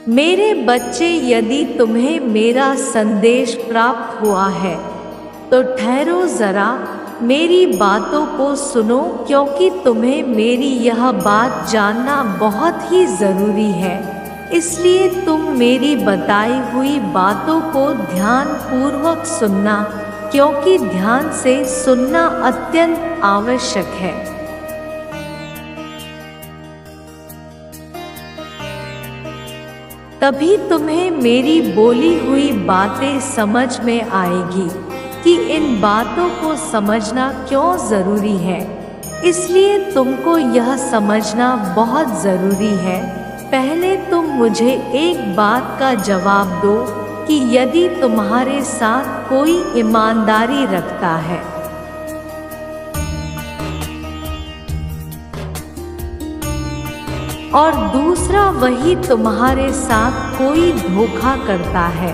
मेरे बच्चे, यदि तुम्हें मेरा संदेश प्राप्त हुआ है तो ठहरो जरा, मेरी बातों को सुनो, क्योंकि तुम्हें मेरी यह बात जानना बहुत ही ज़रूरी है। इसलिए तुम मेरी बताई हुई बातों को ध्यान पूर्वक सुनना, क्योंकि ध्यान से सुनना अत्यंत आवश्यक है। तभी तुम्हें मेरी बोली हुई बातें समझ में आएगी कि इन बातों को समझना क्यों ज़रूरी है। इसलिए तुमको यह समझना बहुत ज़रूरी है। पहले तुम मुझे एक बात का जवाब दो कि यदि तुम्हारे साथ कोई ईमानदारी रखता है और दूसरा वही तुम्हारे साथ कोई धोखा करता है,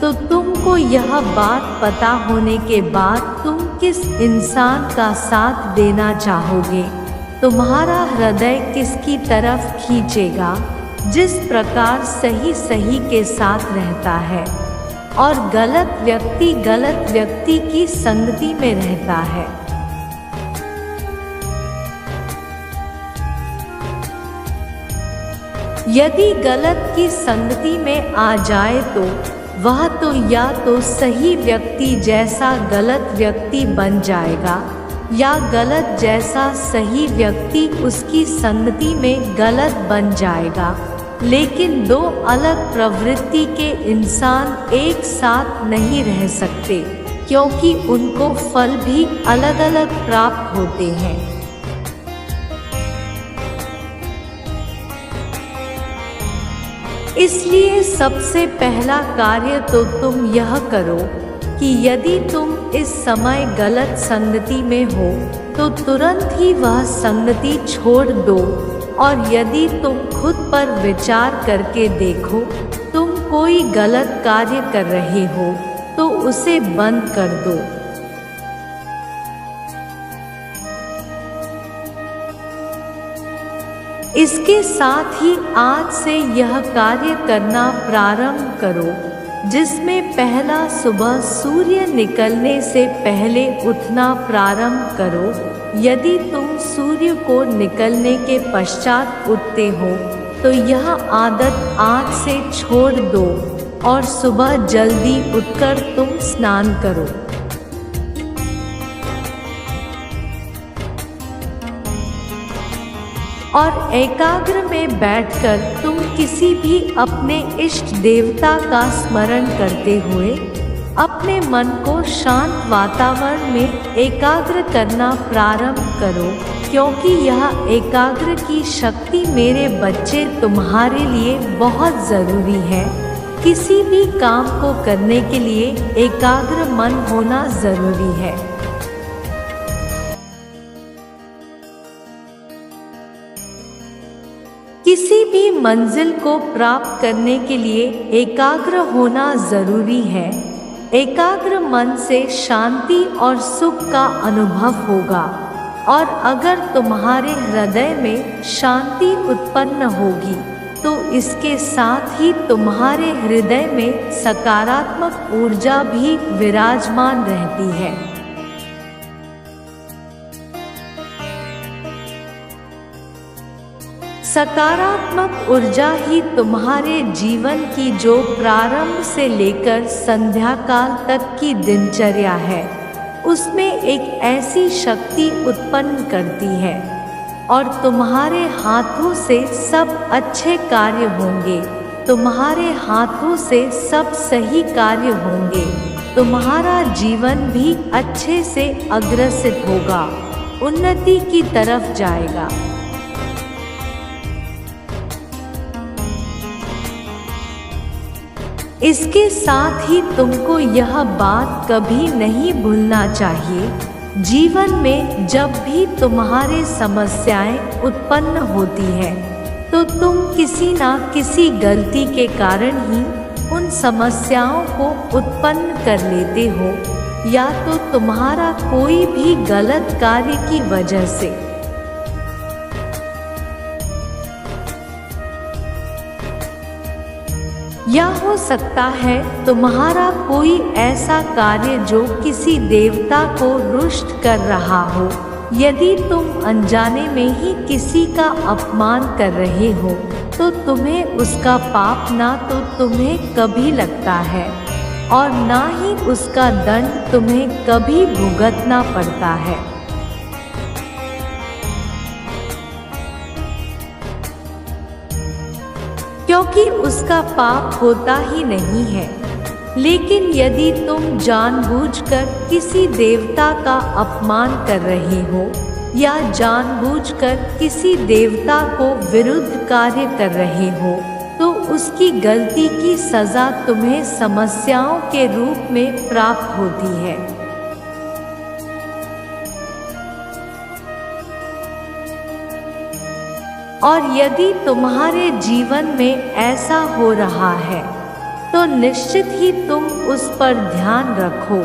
तो तुमको यह बात पता होने के बाद तुम किस इंसान का साथ देना चाहोगे? तुम्हारा हृदय किसकी तरफ खींचेगा? जिस प्रकार सही सही के साथ रहता है और गलत व्यक्ति की संगति में रहता है। यदि गलत की संगति में आ जाए तो वह तो या तो सही व्यक्ति जैसा गलत व्यक्ति बन जाएगा, या गलत जैसा सही व्यक्ति उसकी संगति में गलत बन जाएगा। लेकिन दो अलग प्रवृत्ति के इंसान एक साथ नहीं रह सकते, क्योंकि उनको फल भी अलग अलग प्राप्त होते हैं। इसलिए सबसे पहला कार्य तो तुम यह करो कि यदि तुम इस समय गलत संगति में हो तो तुरंत ही वह संगति छोड़ दो, और यदि तुम खुद पर विचार करके देखो तुम कोई गलत कार्य कर रहे हो तो उसे बंद कर दो। इसके साथ ही आज से यह कार्य करना प्रारंभ करो, जिसमें पहला सुबह सूर्य निकलने से पहले उठना प्रारंभ करो। यदि तुम सूर्य को निकलने के पश्चात उठते हो तो यह आदत आज से छोड़ दो और सुबह जल्दी उठकर तुम स्नान करो। और एकाग्र में बैठकर तुम किसी भी अपने इष्ट देवता का स्मरण करते हुए अपने मन को शांत वातावरण में एकाग्र करना प्रारंभ करो, क्योंकि यह एकाग्र की शक्ति मेरे बच्चे तुम्हारे लिए बहुत ज़रूरी है। किसी भी काम को करने के लिए एकाग्र मन होना ज़रूरी है। किसी भी मंजिल को प्राप्त करने के लिए एकाग्र होना ज़रूरी है। एकाग्र मन से शांति और सुख का अनुभव होगा, और अगर तुम्हारे हृदय में शांति उत्पन्न होगी तो इसके साथ ही तुम्हारे हृदय में सकारात्मक ऊर्जा भी विराजमान रहती है। सकारात्मक ऊर्जा ही तुम्हारे जीवन की जो प्रारंभ से लेकर संध्या काल तक की दिनचर्या है उसमें एक ऐसी शक्ति उत्पन्न करती है, और तुम्हारे हाथों से सब अच्छे कार्य होंगे, तुम्हारे हाथों से सब सही कार्य होंगे, तुम्हारा जीवन भी अच्छे से अग्रसित होगा, उन्नति की तरफ जाएगा। इसके साथ ही तुमको यह बात कभी नहीं भूलना चाहिए, जीवन में जब भी तुम्हारे समस्याएं उत्पन्न होती है तो तुम किसी ना किसी गलती के कारण ही उन समस्याओं को उत्पन्न कर लेते हो, या तो तुम्हारा कोई भी गलत कार्य की वजह से। या हो सकता है तुम्हारा कोई ऐसा कार्य जो किसी देवता को रुष्ट कर रहा हो। यदि तुम अनजाने में ही किसी का अपमान कर रहे हो तो तुम्हें उसका पाप ना तो तुम्हें कभी लगता है और ना ही उसका दंड तुम्हें कभी भुगतना पड़ता है। क्योंकि उसका पाप होता ही नहीं है। लेकिन यदि तुम जानबूझकर किसी देवता का अपमान कर रहे हो या जानबूझकर किसी देवता को विरुद्ध कार्य कर रहे हो तो उसकी गलती की सजा तुम्हें समस्याओं के रूप में प्राप्त होती है। और यदि तुम्हारे जीवन में ऐसा हो रहा है तो निश्चित ही तुम उस पर ध्यान रखो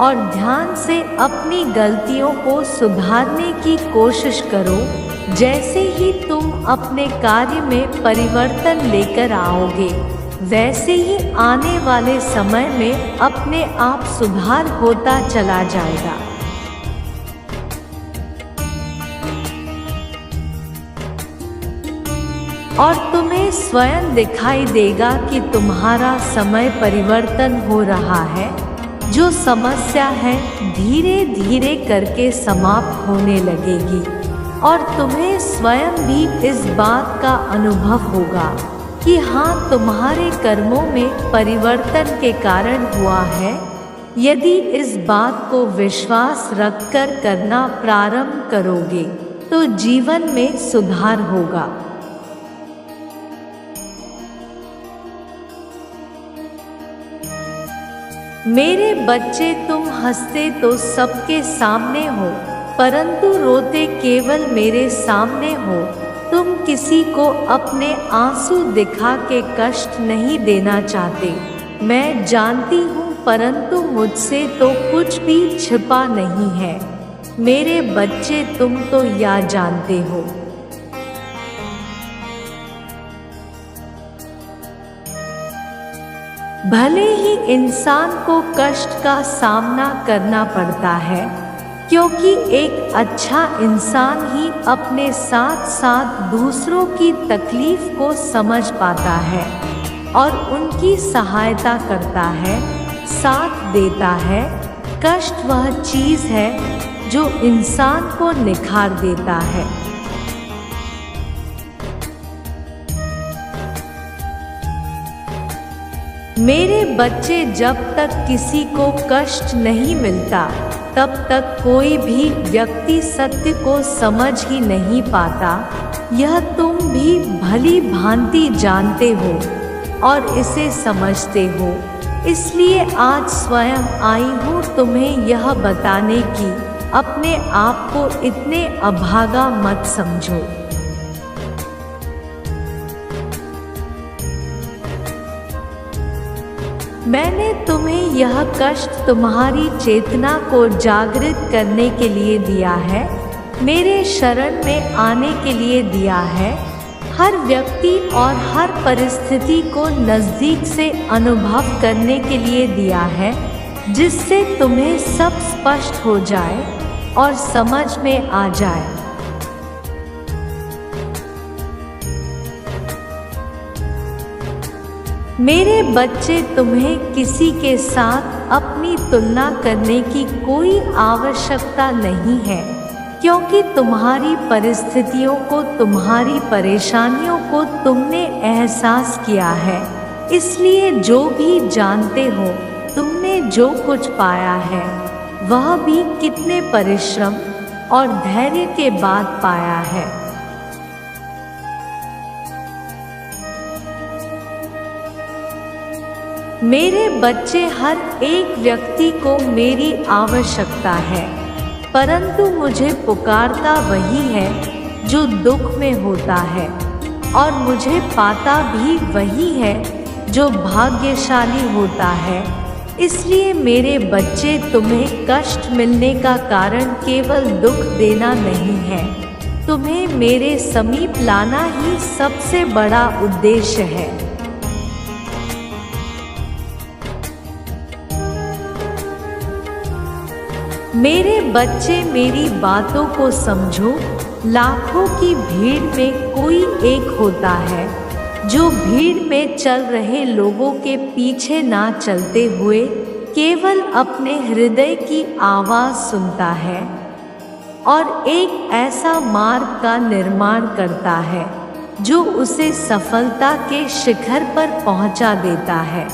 और ध्यान से अपनी गलतियों को सुधारने की कोशिश करो। जैसे ही तुम अपने कार्य में परिवर्तन लेकर आओगे वैसे ही आने वाले समय में अपने आप सुधार होता चला जाएगा। और तुम्हें स्वयं दिखाई देगा कि तुम्हारा समय परिवर्तन हो रहा है। जो समस्या है धीरे धीरे करके समाप्त होने लगेगी और तुम्हें स्वयं भी इस बात का अनुभव होगा कि हाँ, तुम्हारे कर्मों में परिवर्तन के कारण हुआ है। यदि इस बात को विश्वास रखकर करना प्रारंभ करोगे तो जीवन में सुधार होगा। मेरे बच्चे, तुम हंसते तो सबके सामने हो परंतु रोते केवल मेरे सामने हो। तुम किसी को अपने आंसू दिखा के कष्ट नहीं देना चाहते, मैं जानती हूँ, परंतु मुझसे तो कुछ भी छिपा नहीं है। मेरे बच्चे, तुम तो यह जानते हो। भले ही इंसान को कष्ट का सामना करना पड़ता है क्योंकि एक अच्छा इंसान ही अपने साथ साथ दूसरों की तकलीफ को समझ पाता है और उनकी सहायता करता है, साथ देता है। कष्ट वह चीज़ है जो इंसान को निखार देता है। मेरे बच्चे, जब तक किसी को कष्ट नहीं मिलता तब तक कोई भी व्यक्ति सत्य को समझ ही नहीं पाता। यह तुम भी भली भांति जानते हो और इसे समझते हो। इसलिए आज स्वयं आई हूँ तुम्हें यह बताने की अपने आप को इतने अभागा मत समझो। मैंने तुम्हें यह कष्ट तुम्हारी चेतना को जागृत करने के लिए दिया है, मेरे शरण में आने के लिए दिया है, हर व्यक्ति और हर परिस्थिति को नज़दीक से अनुभव करने के लिए दिया है, जिससे तुम्हें सब स्पष्ट हो जाए और समझ में आ जाए। मेरे बच्चे, तुम्हें किसी के साथ अपनी तुलना करने की कोई आवश्यकता नहीं है, क्योंकि तुम्हारी परिस्थितियों को, तुम्हारी परेशानियों को तुमने एहसास किया है। इसलिए जो भी जानते हो, तुमने जो कुछ पाया है वह भी कितने परिश्रम और धैर्य के बाद पाया है। मेरे बच्चे, हर एक व्यक्ति को मेरी आवश्यकता है, परंतु मुझे पुकारता वही है जो दुख में होता है, और मुझे पाता भी वही है जो भाग्यशाली होता है। इसलिए मेरे बच्चे, तुम्हें कष्ट मिलने का कारण केवल दुख देना नहीं है, तुम्हें मेरे समीप लाना ही सबसे बड़ा उद्देश्य है। मेरे बच्चे, मेरी बातों को समझो। लाखों की भीड़ में कोई एक होता है जो भीड़ में चल रहे लोगों के पीछे ना चलते हुए केवल अपने हृदय की आवाज़ सुनता है और एक ऐसा मार्ग का निर्माण करता है जो उसे सफलता के शिखर पर पहुंचा देता है।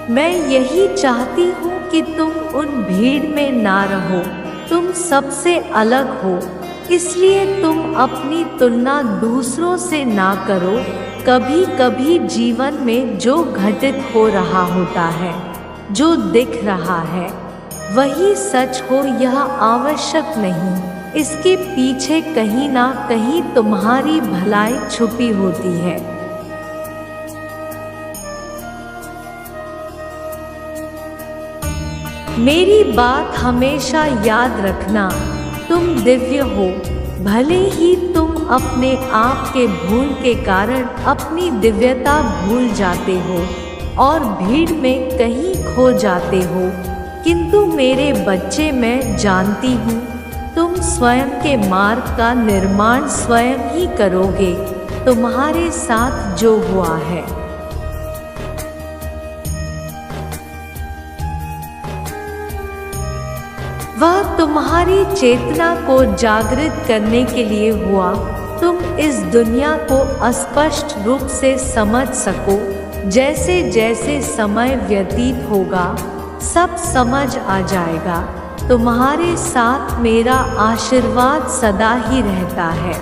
मैं यही चाहती हूँ कि तुम उन भीड़ में ना रहो। तुम सबसे अलग हो, इसलिए तुम अपनी तुलना दूसरों से ना करो। कभी कभी जीवन में जो घटित हो रहा होता है, जो दिख रहा है, वही सच हो यह आवश्यक नहीं। इसके पीछे कहीं ना कहीं तुम्हारी भलाई छुपी होती है। मेरी बात हमेशा याद रखना, तुम दिव्य हो। भले ही तुम अपने आप के भूल के कारण अपनी दिव्यता भूल जाते हो और भीड़ में कहीं खो जाते हो, किंतु मेरे बच्चे, मैं जानती हूँ तुम स्वयं के मार्ग का निर्माण स्वयं ही करोगे। तुम्हारे साथ जो हुआ है वह तुम्हारी चेतना को जागृत करने के लिए हुआ। तुम इस दुनिया को अस्पष्ट रूप से समझ सको। जैसे जैसे समय व्यतीत होगा सब समझ आ जाएगा। तुम्हारे साथ मेरा आशीर्वाद सदा ही रहता है।